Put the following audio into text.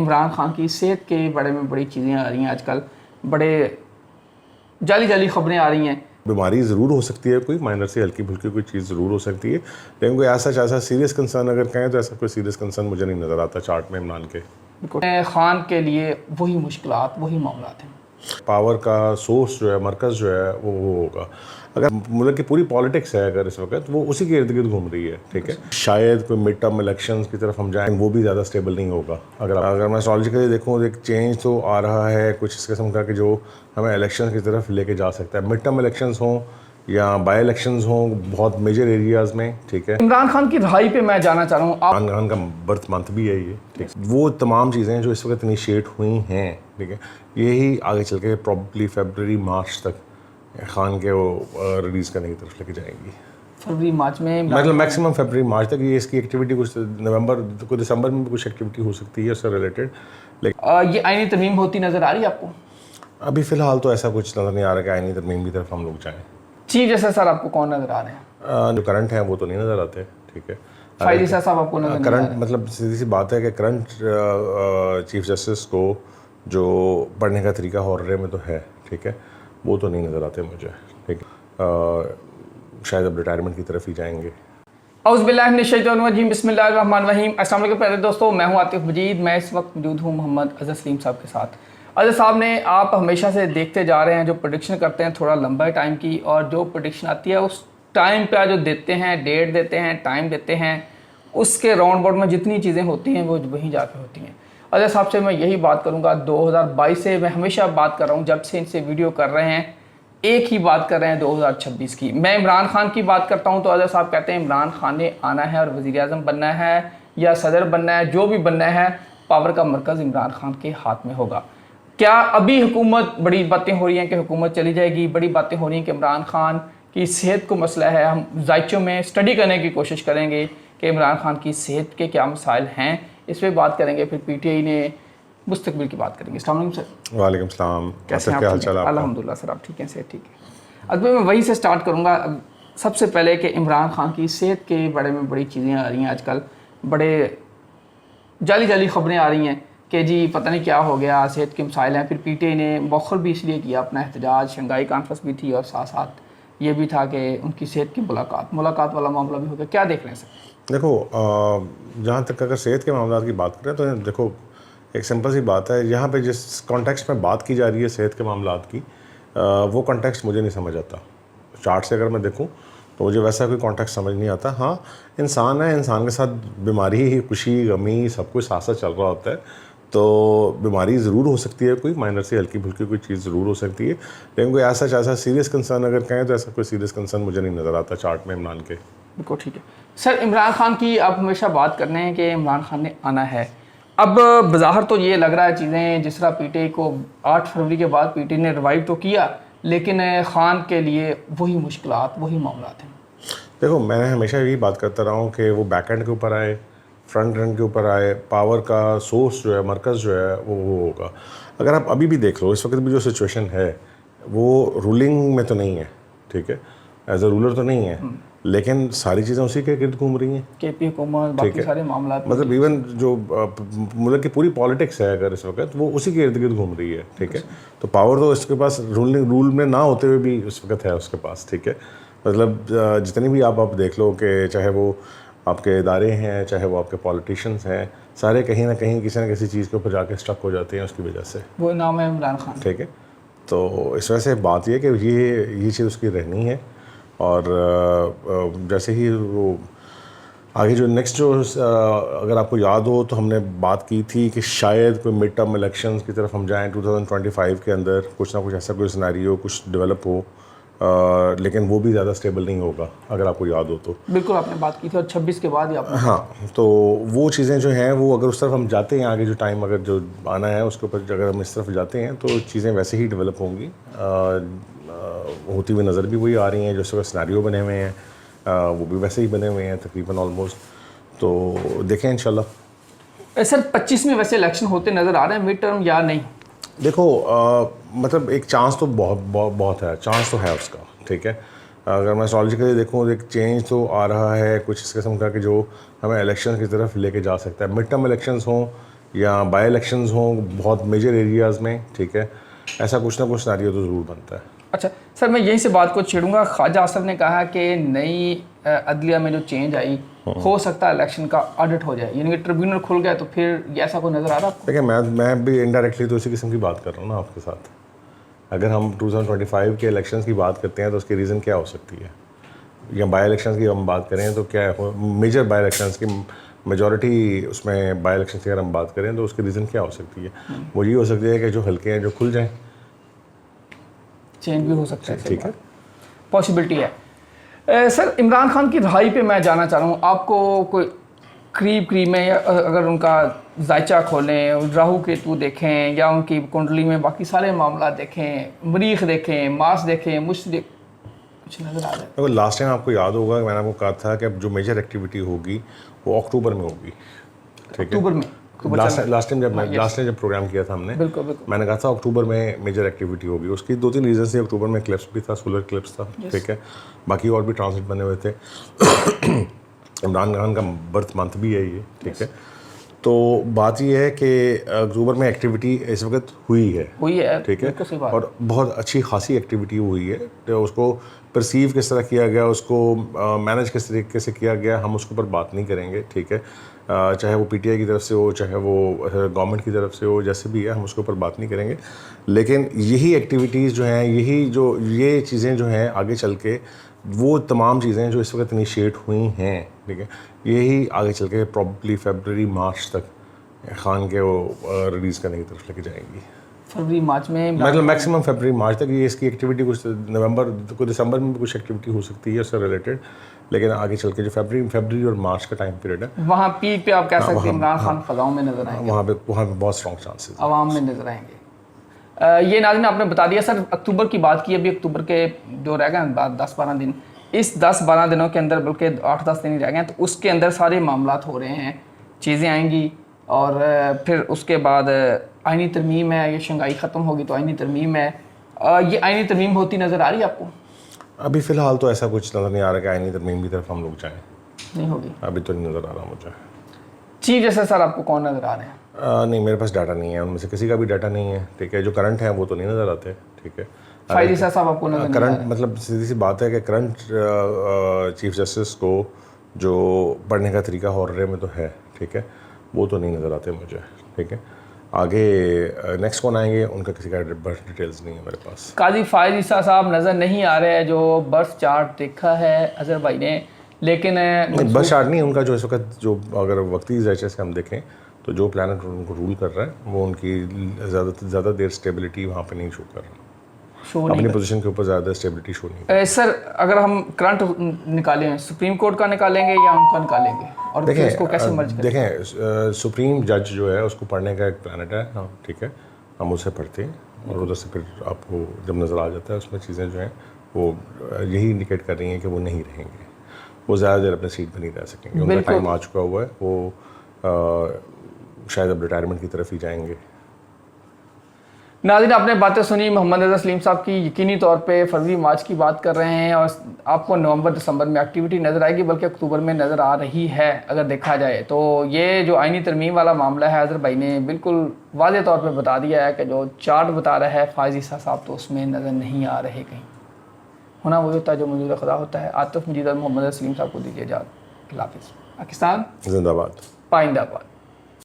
इमरान खान की सेहत के बारे में बड़ी चीज़ें आ रही हैं आजकल, बड़े जाली जाली खबरें आ रही हैं। बीमारी ज़रूर हो सकती है, कोई माइनर से हल्की फुल्की कोई चीज़ ज़रूर हो सकती है, लेकिन कोई ऐसा सीरियस कंसर्न अगर कहें तो ऐसा कोई सीरियस कंसर्न मुझे नहीं नज़र आता चार्ट में इमरान के। खान के लिए वही मुश्किलात, वही मामला हैं। पावर का सोर्स जो है, मरकज़ जो है वो होगा। अगर मुल्क की पूरी पॉलिटिक्स है अगर इस वक्त वो उसी के इर्द गिर्द घूम रही है, ठीक है। शायद कोई मिड टर्म इलेक्शंस की तरफ हम जाएं, वो भी ज़्यादा स्टेबल नहीं होगा। अगर मैं एस्ट्रोलॉजिकली देखूँ, एक चेंज तो आ रहा है कुछ इस किस्म का कि जो हमें इलेक्शन की तरफ लेके जा सकता है। मिड टर्म इलेक्शंस हों या बाई इलेक्शंस हों बहुत मेजर एरियाज़ में, ठीक है। इमरान खान की रिहाई पे मैं जाना चाह रहा हूँ। इमरान खान का बर्थ मंथ भी है ये, ठीक है। वो तमाम चीज़ें जो इस वक्त इनिशिएट हुई हैं, ठीक है, यही आगे चल के प्रॉब्ली फरवरी मार्च तक खान के वो रिलीज़ करने की तरफ लेके जाएंगी। फरवरी मार्च में मतलब मैक्सिमम फरवरी मार्च तक ये इसकी एक्टिविटी कुछ नवंबर को दिसंबर में भी कुछ एक्टिविटी हो सकती है उससे रिलेटेड। लेकिन ये आईनी तरमीम होती नज़र आ रही है आपको? अभी फ़िलहाल तो ऐसा कुछ नज़र नहीं आ रहा कि आईनी तरमीम की तरफ हम लोग जाएँ। चीफ जस्टिस सर आपको कौन नज़र आ रहे हैं? जो करंट हैं वो तो नहीं नज़र आते, ठीक है। फायदी साहब आपको नज़र करंट मतलब सीधी सी बात है कि करंट चीफ जस्टिस को जो पढ़ने का तरीका हॉर्रे में तो है, ठीक है, वो तो नहीं नज़र आते मुझे, ठीक है। शायद अब रिटायरमेंट की तरफ ही जाएंगे। औज़ुबिल्लाहिमिनश्शैतानिर्रजीम, बिस्मिल्लाहिर्रहमानिर्रहीम। अस्सलाम वालेकुम प्यारे दोस्तों, मैं हूं आतिफ मजीद। मैं इस वक्त मौजूद हूं मोहम्मद अज़हर सलीम साहब के साथ। अज़हर साहब ने आप हमेशा से देखते जा रहे हैं, जो प्रेडिक्शन करते हैं थोड़ा लंबा टाइम की, और जो प्रेडिक्शन आती है उस टाइम पे जो देते हैं, डेट देते हैं, टाइम देते हैं, उसके राउंड बाउंड में जितनी चीज़ें होती हैं वो वहीं जाके होती हैं। अज़हर साहब से मैं यही बात करूँगा, 2022 से मैं हमेशा बात कर रहा हूँ, जब से इनसे वीडियो कर रहे हैं एक ही बात कर रहे हैं 2026 की। मैं इमरान खान की बात करता हूं तो अज़हर साहब कहते हैं इमरान खान ने आना है और वज़ीर आज़म बनना है या सदर बनना है, जो भी बनना है, पावर का मरकज़ इमरान खान के हाथ में होगा। क्या अभी हुकूमत, बड़ी बातें हो रही हैं कि हुकूमत चली जाएगी, बड़ी बातें हो रही हैं कि इमरान खान की सेहत को मसला है। हम जायचों में स्टडी करने की कोशिश करेंगे कि इमरान खान की सेहत के क्या मसाइल हैं, इस पर बात करेंगे। फिर PTI ने मुस्तकबिल की बात करेंगे। अस्सलाम वालेकुम सर। वालेकुम सलाम। कैसे हैं क्या हाल चाल है? अल्हम्दुलिल्लाह सर, आप ठीक हैं? सेहत ठीक है। अब मैं वहीं से स्टार्ट करूंगा सबसे पहले कि इमरान खान की सेहत के बारे में बड़ी चीज़ें आ रही हैं आजकल, बड़े जाली जाली खबरें आ रही हैं कि जी पता नहीं क्या हो गया, सेहत के मसाइल हैं। फिर PTI ने मौखर भी इसलिए किया अपना एहतजाज, शंघाई कॉन्फ्रेंस भी थी और साथ साथ ये भी था कि उनकी सेहत की मुलाकात वाला मामला भी हो गया। क्या देख रहे हैं सर? देखो, जहाँ तक अगर सेहत के मामलों की बात करें तो देखो एक सिंपल सी बात है, यहाँ पे जिस कॉन्टेक्स्ट में बात की जा रही है सेहत के मामलात की, वो कॉन्टेक्स्ट मुझे नहीं समझ आता। चार्ट से अगर मैं देखूँ तो मुझे वैसा कोई कॉन्टेक्स्ट समझ नहीं आता। हाँ, इंसान है, इंसान के साथ बीमारी, खुशी, गमी सब कुछ साथ साथ चल रहा होता है, तो बीमारी ज़रूर हो सकती है, कोई माइनर से हल्की फुल्की कोई चीज़ ज़रूर हो सकती है, लेकिन कोई ऐसा सीरियस कंसर्न अगर कहें तो ऐसा कोई सीरियस कंसर्न मुझे नहीं नज़र आता चार्ट में इमरान के। बिल्कुल ठीक है सर। इमरान खान की आप हमेशा बात करते हैं कि इमरान खान ने आना है। अब बज़ाहिर तो ये लग रहा है चीज़ें जिस तरह PTI को 8 फरवरी के बाद PTI ने रिवाइव तो किया, लेकिन खान के लिए वही मुश्किलात, वही मामला हैं। देखो, मैंने हमेशा यही बात करता रहा हूँ कि वो बैक एंड के ऊपर आए, फ्रंट एंड के ऊपर आए, पावर का सोर्स जो है, मरकज़ जो है वो होगा। अगर आप अभी भी देख लो, इस वक्त भी जो सिचुएशन है वो रूलिंग में तो नहीं है, ठीक है, एज ए रूलर तो नहीं है, लेकिन सारी चीज़ें उसी के गिर्द घूम रही हैं। KP हुकूमत, बाकी सारे मामला, मतलब इवन जो मुल्क की पूरी पॉलिटिक्स है अगर इस वक्त वो उसी के इर्द गिर्द घूम रही है, ठीक है। तो पावर तो इसके पास रूल में ना होते हुए भी उस वक्त है उसके पास, ठीक है। मतलब जितनी भी आप देख लो कि चाहे वो आपके इदारे हैं, चाहे वो आपके पॉलिटिशियंस हैं, सारे कहीं ना कहीं किसी न किसी चीज़ के ऊपर जाके स्टक हो जाते हैं उसकी वजह से। वो नाम है इमरान खान, ठीक है। तो इस वजह से बात यह कि ये चीज़ उसकी रहनी है, और जैसे ही वो आगे जो नेक्स्ट जो अगर आपको याद हो तो हमने बात की थी कि शायद कोई मिड टर्म इलेक्शंस की तरफ हम जाएं 2025 के अंदर, कुछ ना कुछ ऐसा कोई सिनेरियो कुछ डेवलप हो, लेकिन वो भी ज़्यादा स्टेबल नहीं होगा अगर आपको याद हो तो। बिल्कुल आपने बात की थी, और 26 के बाद ही आपने, हाँ, तो वो चीज़ें जो हैं वो अगर उस तरफ हम जाते हैं, आगे जो टाइम अगर जो आना है उसके ऊपर अगर हम इस तरफ जाते हैं तो चीज़ें वैसे ही डेवलप होंगी, होती हुई नज़र भी वही आ रही हैं। जो सब सिनेरियो बने हुए हैं वो भी वैसे ही बने हुए हैं तकरीबन ऑलमोस्ट। तो देखें इंशाल्लाह। सर 25 में वैसे इलेक्शन होते नज़र आ रहे हैं, मिड टर्म या नहीं? देखो, मतलब एक चांस तो बहुत है, चांस तो है उसका, ठीक है। अगर मैं एस्ट्रोलॉजिकली देखूँ तो एक चेंज तो आ रहा है कुछ इस किस्म का कि जो हमें इलेक्शन की तरफ लेके जा सकता है। मिड टर्म इलेक्शंस हों या बाई इलेक्शंस हों बहुत मेजर एरियाज़ में, ठीक है, ऐसा कुछ ना कुछ सिनेरियो तो ज़रूर बनता है। अच्छा सर, मैं यहीं से बात को छेड़ूंगा। ख्वाजा आसफ ने कहा कि नई अदलिया में जो चेंज आई हो सकता है इलेक्शन का ऑडिट हो जाए, यानी कि ट्रिब्यूनल खुल गया, तो फिर ये ऐसा कोई नज़र आ रहा है आपको? देखिए मैं भी इनडायरेक्टली तो इसी किस्म की बात कर रहा हूँ ना आपके साथ। अगर हम 2025 के इलेक्शंस की बात करते हैं तो उसकी रीज़न क्या हो सकती है, या बाई इलेक्शंस की हम बात करें तो क्या है, मेजर बाई इलेक्शंस की मेजॉरिटी उसमें बाई इलेक्शंस की अगर हम बात करें तो उसकी रीज़न क्या हो सकती है? वो ये हो सकती है कि जो हल्के हैं जो खुल जाएँ, चेंज भी हो सकता है, ठीक है, पॉसिबिलिटी है। सर, इमरान खान की रहाई पे मैं जानना चाह रहा हूँ, आपको कोई करीब में या अगर उनका जायचा खोलें, राहु केतु देखें या उनकी कुंडली में बाकी सारे मामला देखें, मरीख देखें, मास देखें, मुश्त कुछ नज़र आ रहा है? देखो लास्ट टाइम आपको याद होगा मैंने आपको कहा था कि अब जो मेजर एक्टिविटी होगी वो अक्टूबर में होगी, ठीक है, अक्टूबर में। लास्ट टाइम जब प्रोग्राम किया था हमने, बिल्कुल मैंने कहा था अक्टूबर में मेजर एक्टिविटी होगी। उसकी 2-3 रीजन से, अक्टूबर में क्लिप्स भी था, सोलर क्लिप्स था, ठीक है, बाकी और भी ट्रांसिट बने हुए थे। इमरान खान का बर्थ मंथ भी है ये, ठीक है। तो बात ये है कि अक्टूबर में एक्टिविटी इस वक्त हुई है, ठीक है, और बहुत अच्छी खासी एक्टिविटी हुई है। तो उसको परसीव किस तरह किया गया, उसको मैनेज किस तरीके से किया गया, हम उसके ऊपर बात नहीं करेंगे, ठीक है, चाहे वो पीटीआई की तरफ से हो, चाहे वो गवर्नमेंट की तरफ से हो, जैसे भी है हम उसके ऊपर बात नहीं करेंगे। लेकिन यही एक्टिविटीज़ जो हैं, ये चीज़ें जो हैं आगे चल के, वो तमाम चीज़ें जो इस वक्त इनिशिएट हुई हैं, ठीक है, यही आगे चल के प्रॉब्ली फरवरी मार्च तक खान के वो रिलीज़ करने की तरफ लेके जाएंगी। फरवरी मार्च में, मतलब मैक्सिमम फरवरी मार्च तक ये इसकी एक्टिविटी, कुछ नवंबर को दिसंबर में भी कुछ एक्टिविटी हो सकती है उससे रिलेटेड, लेकिन आगे चल के जो फरवरी और मार्च का टाइम पीरियड है, वहाँ पीक पे आप कह सकते हैं इमरान खान फ़ज़ाओं में नज़र आएंगे, वहाँ पे बहुत स्ट्रॉन्ग चांसेस आवाम में नज़र आएंगे। ये नाज़रीन आपने बता दिया। सर, अक्टूबर की बात की, अभी अक्टूबर के जो रह गए 10-12 दिन, इस 10-12 दिनों के अंदर, बल्कि 8-10 दिन ही रह गए, तो उसके अंदर सारे मामलात हो रहे हैं, चीज़ें आएंगी, और फिर उसके बाद आइनी तरमीम है, ये शंघाई ख़त्म होगी तो आइनी तरमीम है। ये आइनी तरमीम होती नज़र आ रही है आपको? अभी फ़िलहाल तो ऐसा कुछ नज़र नहीं आ रहा कि आइनी तरमीम की तरफ हम लोग जाएँ, नहीं होगी अभी तो नहीं नज़र आ रहा मुझे। चीफ जैसे सर आपको कौन नज़र आ रहे हैं? नहीं, मेरे पास डाटा नहीं है, उनमें से किसी का भी डाटा नहीं है, ठीक है। जो करंट है वो तो नहीं नज़र आते, ठीक है। फायदी साहब आपको नज़र करंट मतलब सीधी सी बात है कि करंट चीफ जस्टिस को जो पढ़ने का तरीका हॉर्रे में तो है, ठीक है, वो तो नहीं नज़र आते मुझे, ठीक है। आगे नेक्स्ट कौन आएंगे उनका किसी का बर्थ डिटेल्स नहीं है मेरे पास। काजी फायद ईसा साहब नज़र नहीं आ रहे हैं, जो बर्थ चार्ट देखा है अजहर भाई ने, लेकिन बर्थ चार्ट नहीं उनका, जो इस वक्त जो अगर वक्ती ज़ायचे से हम देखें तो जो प्लानट उनको रूल कर रहा है वो उनकी ज़्यादा देर स्टेबिलिटी वहाँ पे नहीं शो कर रहा, अपनी पोजीशन के ऊपर ज़्यादा स्टेबिलिटी शो नहीं। सर, अगर हम करंट निकालें, सुप्रीम कोर्ट का निकालेंगे या उनका निकालेंगे, और फिर इसको कैसे मर्ज करें? देखें, सुप्रीम जज जो है उसको पढ़ने का एक प्लानट है, हाँ ठीक है, हम उसे पढ़ते हैं और उधर से फिर आपको जब नज़र आ जाता है उसमें चीज़ें जो हैं वो यही इंडिकेट कर रही हैं कि वो नहीं रहेंगे, वो ज़्यादा देर अपने सीट पर नहीं रह सकेंगे, उनका टाइम आ चुका हुआ है, वो शायद अब रिटायरमेंट की तरफ ही जाएंगे। नाज़रीन, आपने बातें सुनी मोहम्मद अज़हर सलीम साहब की। यकीनी तौर पे फरवरी मार्च की बात कर रहे हैं, और आपको नवंबर दिसंबर में एक्टिविटी नज़र आएगी, बल्कि अक्टूबर में नज़र आ रही है अगर देखा जाए तो। ये जो आइनी तरमीम वाला मामला है, अज़हर भाई ने बिल्कुल वाज़े तौर पे बता दिया है कि जो चार्ट बता रहा है फायद ईसा साहब, तो उसमें नज़र नहीं आ रहे कहीं। होना वही होता है जो मंजूर खुदा होता है। आतिफ मजीद और मोहम्मद अज़हर सलीम साहब को दीजिए इजाज़त। अल्लाह हाफ़िज़। पाकिस्तान जिंदाबाद, पाइंदाबाद।